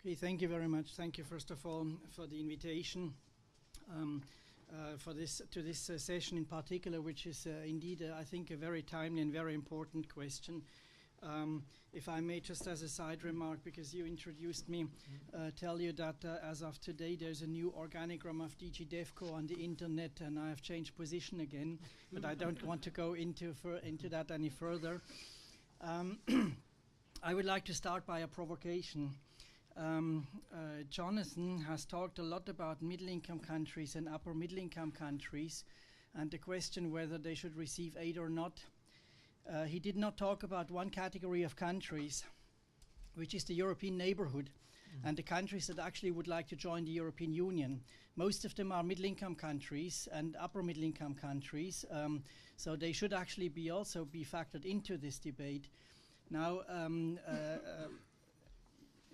Okay, thank you very much. Thank you, first of all, for the invitation to this session in particular, which is indeed, I think, a very timely and very important question. If I may, just as a side remark, because you introduced me, tell you that as of today there's a new organigram of DG DEVCO on the internet, and I have changed position again, but I don't want to go into that any further. I would like to start by a provocation. Jonathan has talked a lot about middle-income countries and upper middle-income countries, and the question whether they should receive aid or not. He did not talk about one category of countries, which is the European neighborhood, and the countries that actually would like to join the European Union. Most of them are middle-income countries and upper middle-income countries, so they should actually also be factored into this debate. Now,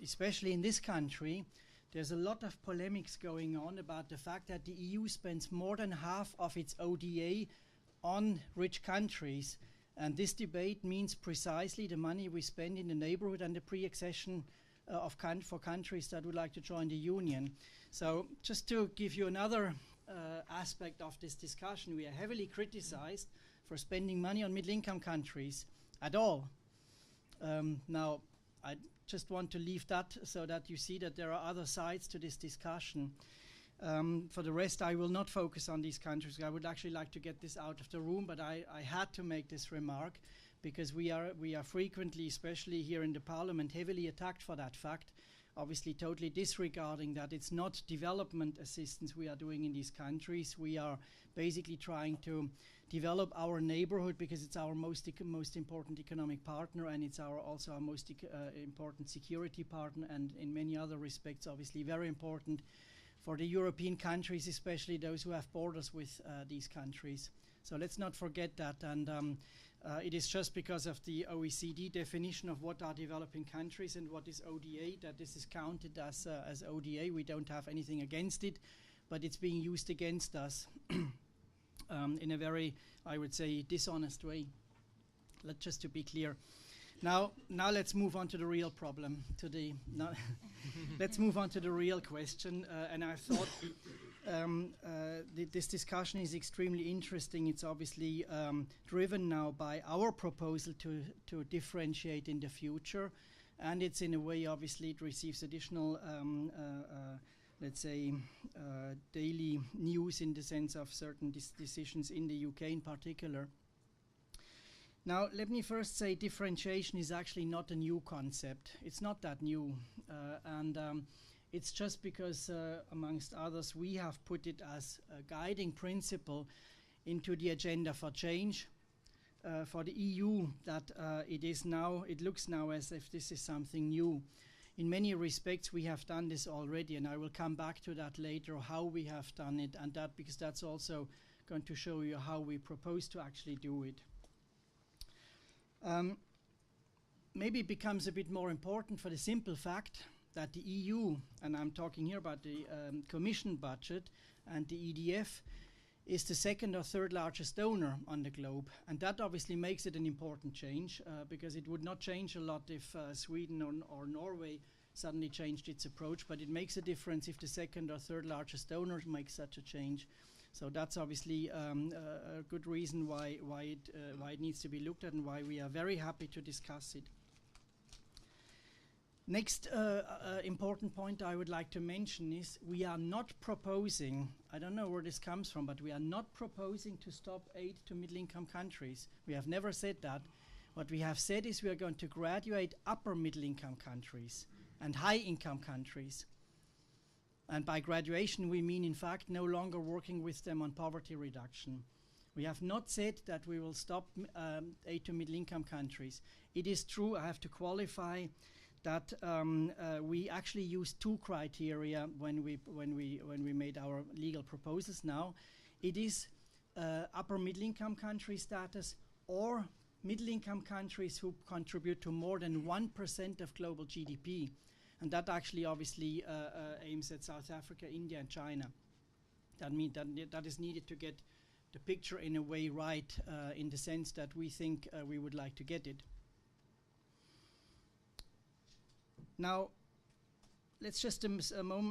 especially in this country, there's a lot of polemics going on about the fact that the EU spends more than half of its ODA on rich countries. And this debate means precisely the money we spend in the neighborhood and the pre-accession for countries that would like to join the Union. So just to give you another aspect of this discussion, we are heavily criticized for spending money on middle-income countries at all. Now, I just want to leave that so that you see that there are other sides to this discussion. For the rest, I will not focus on these countries. I would actually like to get this out of the room, but I had to make this remark because we are frequently, especially here in the Parliament, heavily attacked for that fact, obviously totally disregarding that it's not development assistance we are doing in these countries. We are basically trying to develop our neighborhood because it's our most important economic partner, and it's also our most important security partner, and in many other respects, obviously very important for the European countries, especially those who have borders with these countries. So let's not forget that. And it is just because of the OECD definition of what are developing countries and what is ODA that this is counted as ODA. We don't have anything against it, but it's being used against us in a very, I would say, dishonest way. Just to be clear. Now let's move on to the real problem today. Let's move on to the real question. And I thought this discussion is extremely interesting. It's obviously driven now by our proposal to differentiate in the future. And it's in a way, obviously, it receives additional, let's say, daily news in the sense of certain decisions in the UK in particular. Now, let me first say differentiation is actually not a new concept. It's not that new. And it's just because, amongst others, we have put it as a guiding principle into the agenda for change for the EU, that it looks now as if this is something new. In many respects, we have done this already, and I will come back to that later, how we have done it, and that because that's also going to show you how we propose to actually do it. Maybe it becomes a bit more important for the simple fact that the EU, and I'm talking here about the Commission budget, and the EDF is the second or third largest donor on the globe. And that obviously makes it an important change because it would not change a lot if Sweden or Norway suddenly changed its approach, but it makes a difference if the second or third largest donor makes such a change. So that's obviously a good reason why it needs to be looked at and why we are very happy to discuss it. Next important point I would like to mention is we are not proposing, I don't know where this comes from, but we are not proposing to stop aid to middle-income countries. We have never said that. What we have said is we are going to graduate upper middle-income countries and high-income countries. And by graduation, we mean, in fact, no longer working with them on poverty reduction. We have not said that we will stop aid to middle-income countries. It is true, I have to qualify, that we actually used two criteria when we made our legal proposals now. It is upper middle-income country status or middle-income countries who contribute to more than 1% of global GDP. And that actually obviously aims at South Africa, India, and China. That means that is needed to get the picture in a way right, in the sense that we think we would like to get it. Now, let's just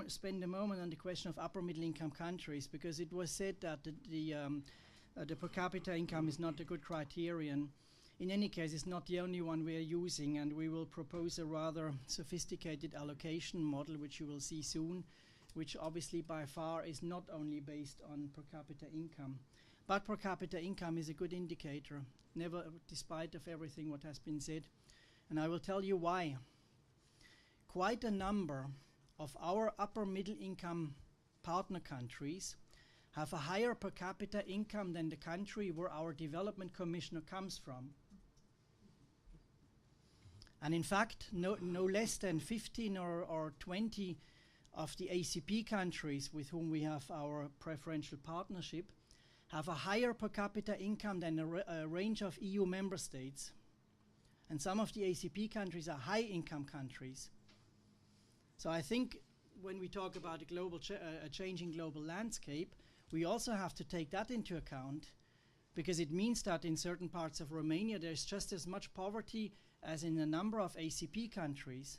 spend a moment on the question of upper middle income countries, because it was said that the per capita income is not a good criterion. In any case, it's not the only one we are using, and we will propose a rather sophisticated allocation model, which you will see soon, which obviously by far is not only based on per capita income. But per capita income is a good indicator, never, despite of everything what has been said. And I will tell you why. Quite a number of our upper middle income partner countries have a higher per capita income than the country where our development commissioner comes from. And in fact, no less than 15 or 20 of the ACP countries with whom we have our preferential partnership have a higher per capita income than a range of EU member states. And some of the ACP countries are high income countries. So I think when we talk about a changing global landscape, we also have to take that into account, because it means that in certain parts of Romania there's just as much poverty as in a number of ACP countries.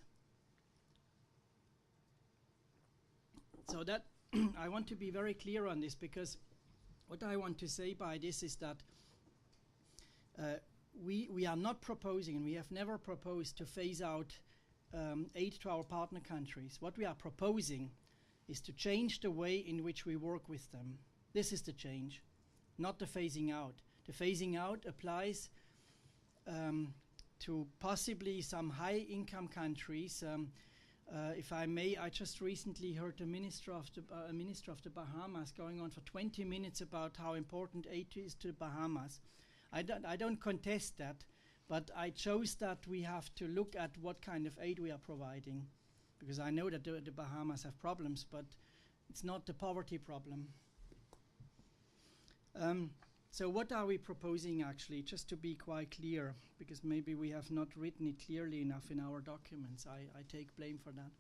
So that I want to be very clear on this, because what I want to say by this is that we are not proposing, and we have never proposed, to phase out aid to our partner countries. What we are proposing is to change the way in which we work with them. This is the change, not the phasing out. The phasing out applies to possibly some high-income countries. If I may, I just recently heard a minister of the Bahamas going on for 20 minutes about how important aid is to the Bahamas. I don't contest that, but I chose that we have to look at what kind of aid we are providing, because I know that the Bahamas have problems, but it's not the poverty problem. So what are we proposing actually, just to be quite clear, because maybe we have not written it clearly enough in our documents. I take blame for that.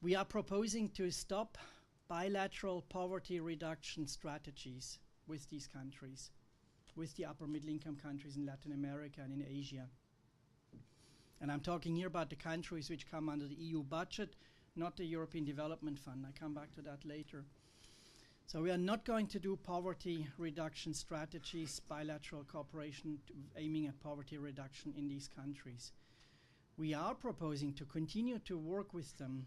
We are proposing to stop bilateral poverty reduction strategies with these countries, with the upper middle income countries in Latin America and in Asia. And I'm talking here about the countries which come under the EU budget, not the European Development Fund. I come back to that later. So we are not going to do poverty reduction strategies, bilateral cooperation aiming at poverty reduction in these countries. We are proposing to continue to work with them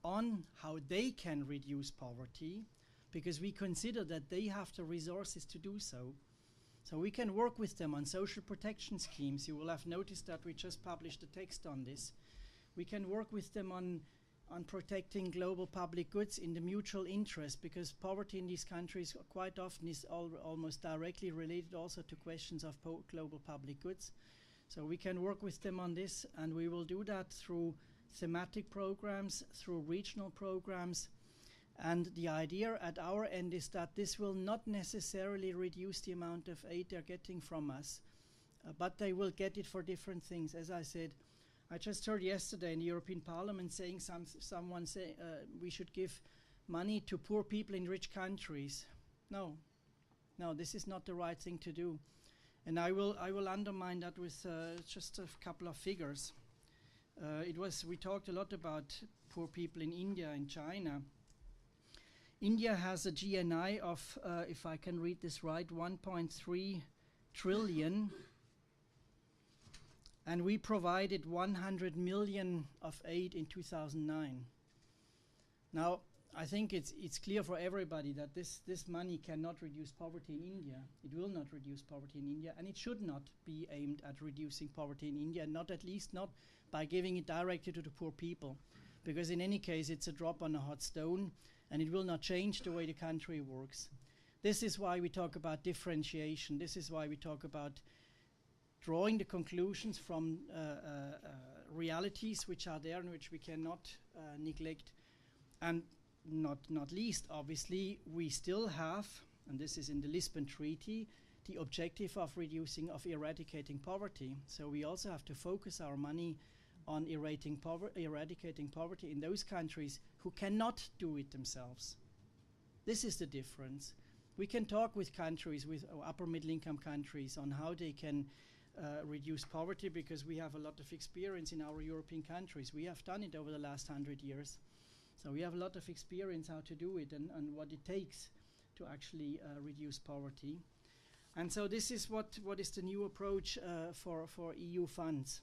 on how they can reduce poverty, because we consider that they have the resources to do so. So we can work with them on social protection schemes. You will have noticed that we just published a text on this. We can work with them on protecting global public goods in the mutual interest, because poverty in these countries quite often is almost directly related also to questions of global public goods. So we can work with them on this, and we will do that through thematic programs, through regional programs. And the idea at our end is that this will not necessarily reduce the amount of aid they're getting from us, but they will get it for different things. As I said, I just heard yesterday in the European Parliament saying someone say we should give money to poor people in rich countries. No, this is not the right thing to do. And I will undermine that with just a couple of figures. We talked a lot about poor people in India and China. India has a GNI of, if I can read this right, 1.3 trillion. And we provided 100 million of aid in 2009. Now, I think it's clear for everybody that this money cannot reduce poverty in India. It will not reduce poverty in India, and it should not be aimed at reducing poverty in India, at least not by giving it directly to the poor people. Because in any case, it's a drop on a hot stone, and it will not change the way the country works. This is why we talk about differentiation. This is why we talk about drawing the conclusions from realities which are there and which we cannot neglect. And not least, obviously, we still have, and this is in the Lisbon Treaty, the objective of eradicating poverty. So we also have to focus our money on eradicating poverty in those countries who cannot do it themselves. This is the difference. We can talk with countries, with upper middle income countries, on how they can reduce poverty, because we have a lot of experience in our European countries. We have done it over the last 100 years. So we have a lot of experience how to do it and what it takes to actually reduce poverty. And so this is what is the new approach for EU funds.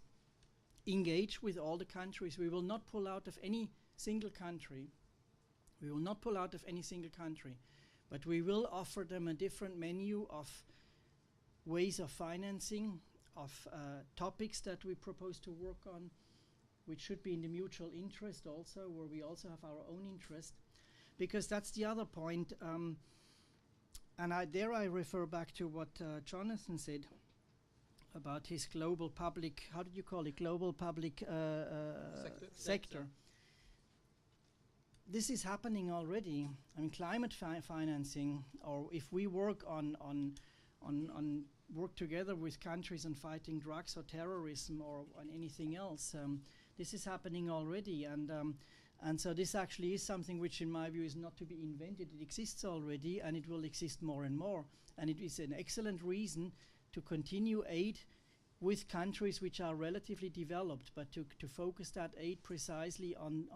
Engage with all the countries. We will not pull out of any single country. We will not pull out of any single country, but we will offer them a different menu of ways of financing, of topics that we propose to work on, which should be in the mutual interest also, where we also have our own interest. Because that's the other point, and I refer back to what Jonathan said about his global public, how did you call it, global public sector. This is happening already. I mean, climate financing, or if we work on work together with countries on fighting drugs or terrorism or on anything else, this is happening already, and so this actually is something which, in my view, is not to be invented. It exists already, and it will exist more and more. And it is an excellent reason to continue aid with countries which are relatively developed, but to focus that aid precisely on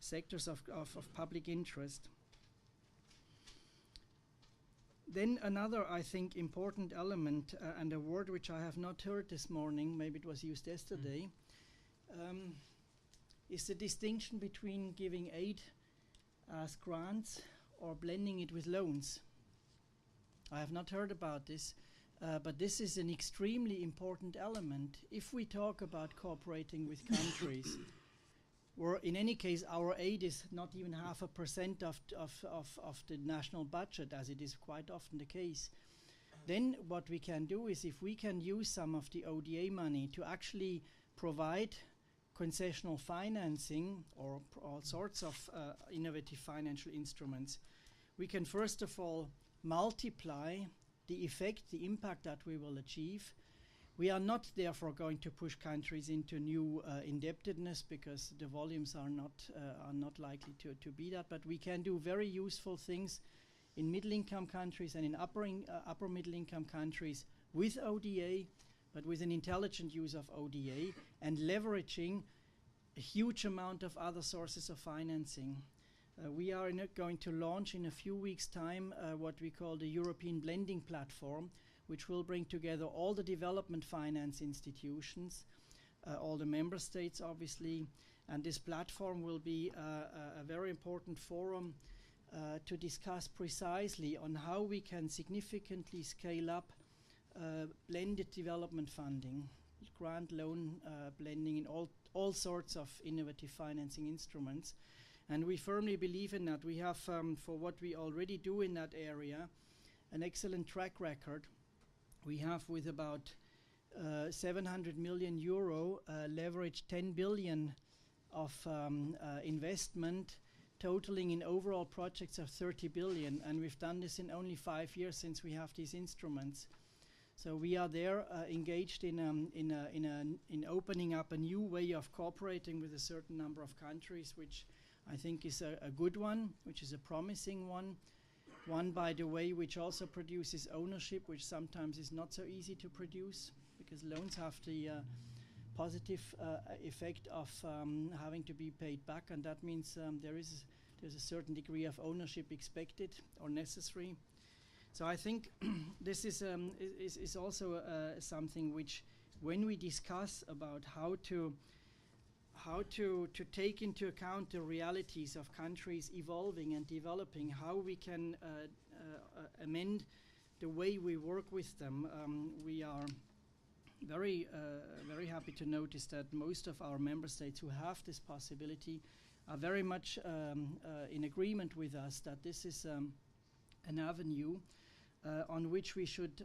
sectors of public interest. Then another, I think, important element, and a word which I have not heard this morning, maybe it was used yesterday, is the distinction between giving aid as grants or blending it with loans. I have not heard about this, but this is an extremely important element. If we talk about cooperating with countries, where in any case our aid is not even 0.5% of the national budget, as it is quite often the case, then what we can do is, if we can use some of the ODA money to actually provide concessional financing or all sorts of innovative financial instruments, we can first of all multiply the effect, the impact that we will achieve. We are not therefore going to push countries into new indebtedness, because the volumes are not likely to be that, but we can do very useful things in middle-income countries and in upper middle-income countries with ODA, but with an intelligent use of ODA and leveraging a huge amount of other sources of financing. We are going to launch in a few weeks' time what we call the European Blending Platform, which will bring together all the development finance institutions, all the member states obviously, and this platform will be a very important forum to discuss precisely on how we can significantly scale up blended development funding, grant loan blending in all sorts of innovative financing instruments. And we firmly believe in that. We have, for what we already do in that area, an excellent track record. We have, with about 700 million euro, leveraged 10 billion of investment, totaling in overall projects of 30 billion. And we've done this in only 5 years since we have these instruments. So we are there engaged in opening up a new way of cooperating with a certain number of countries, which I think is a good one, which is a promising one. One, by the way, which also produces ownership, which sometimes is not so easy to produce, because loans have the positive effect of having to be paid back, and that means there's a certain degree of ownership expected or necessary. So I think this is also something which, when we discuss about how to take into account the realities of countries evolving and developing, how we can amend the way we work with them. We are very happy to notice that most of our member states who have this possibility are very much in agreement with us that this is an avenue on which we should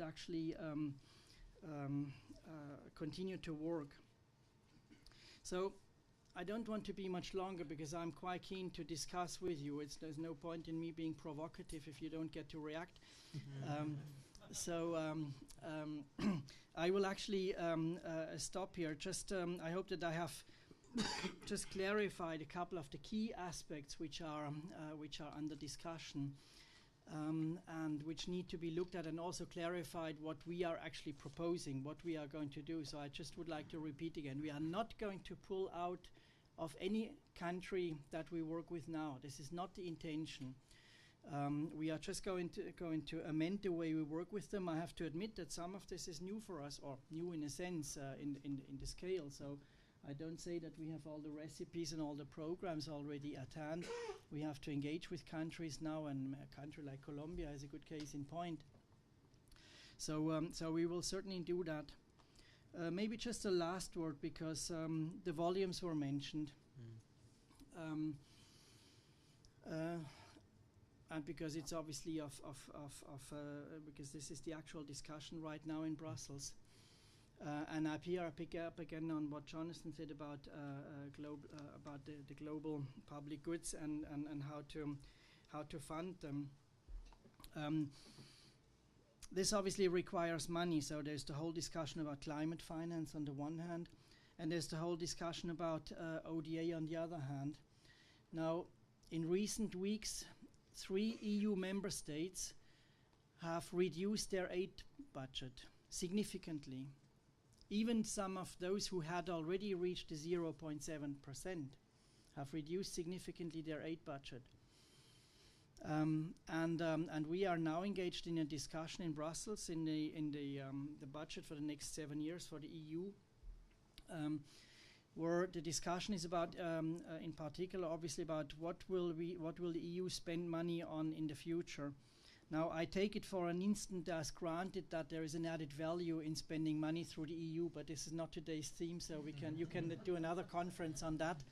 actually continue to work. So I don't want to be much longer, because I'm quite keen to discuss with you. There's no point in me being provocative if you don't get to react. I will actually stop here. Just I hope that I have just clarified a couple of the key aspects which are under discussion. and which need to be looked at and also clarified what we are actually proposing, what we are going to do. So I just would like to repeat again, we are not going to pull out of any country that we work with now. This is not the intention. We are just going to amend the way we work with them. I have to admit that some of this is new for us, or new in a sense in the scale. So I don't say that we have all the recipes and all the programs already at hand. We have to engage with countries now, and a country like Colombia is a good case in point. So, so we will certainly do that. Maybe just a last word, because the volumes were mentioned. And because it's obviously because this is the actual discussion right now in Brussels. And I pick up again on what Jonathan said about the global public goods and how to fund them. This obviously requires money, so there's the whole discussion about climate finance on the one hand, and there's the whole discussion about ODA on the other hand. Now, in recent weeks, 3 EU member states have reduced their aid budget significantly. Even some of those who had already reached the 0.7% have reduced significantly their aid budget. And we are now engaged in a discussion in Brussels in the budget for the next 7 years for the EU, where the discussion is about, in particular, obviously about what will the EU spend money on in the future. Now, I take it for an instant as granted that there is an added value in spending money through the EU, but this is not today's theme, so you can do another conference on that.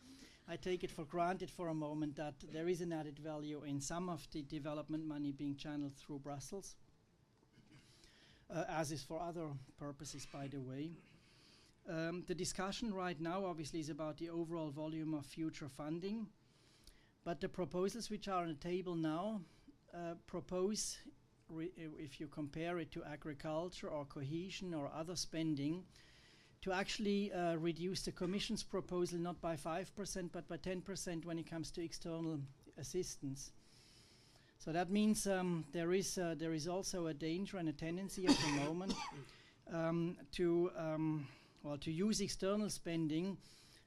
I take it for granted for a moment that there is an added value in some of the development money being channeled through Brussels, as is for other purposes, by the way. The discussion right now obviously is about the overall volume of future funding, but the proposals which are on the table now propose, if you compare it to agriculture or cohesion or other spending, to actually reduce the Commission's proposal not by 5% but by 10% when it comes to external assistance. So that means there is also a danger and a tendency at the moment to use external spending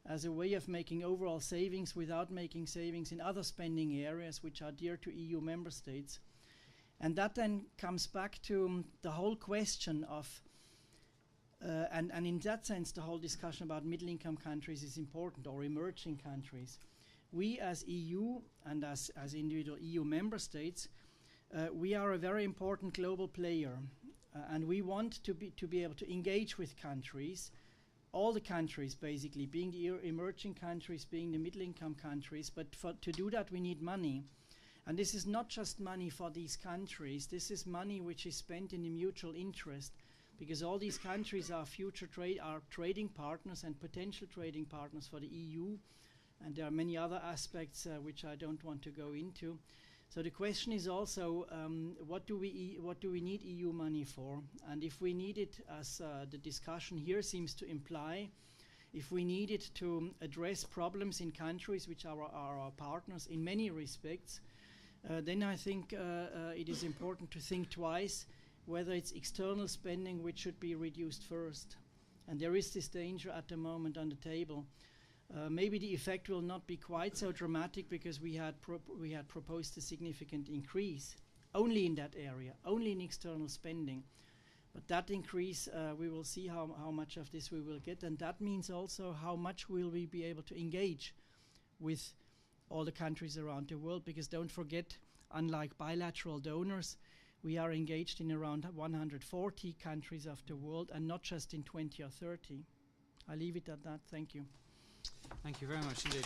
as a way of making overall savings without making savings in other spending areas which are dear to EU member states. And that then comes back to the whole question of, and in that sense the whole discussion about middle-income countries is important, or emerging countries. We as EU and as individual EU member states, we are a very important global player, and we want to be able to engage with countries, all the countries basically, being the emerging countries, being the middle-income countries, but to do that we need money. And this is not just money for these countries, this is money which is spent in the mutual interest, because all these countries are trading partners and potential trading partners for the EU, and there are many other aspects which I don't want to go into. So the question is also, what do we need EU money for? And if we need it, as the discussion here seems to imply, if we need it to address problems in countries which are our partners in many respects, then I think it is important to think twice whether it's external spending which should be reduced first. And there is this danger at the moment on the table. Maybe the effect will not be quite so dramatic, because we had proposed a significant increase only in that area, only in external spending. But that increase, we will see how much of this we will get, and that means also how much will we be able to engage with all the countries around the world, because don't forget, unlike bilateral donors, we are engaged in around 140 countries of the world, and not just in 20 or 30. I leave it at that. Thank you. Thank you very much indeed.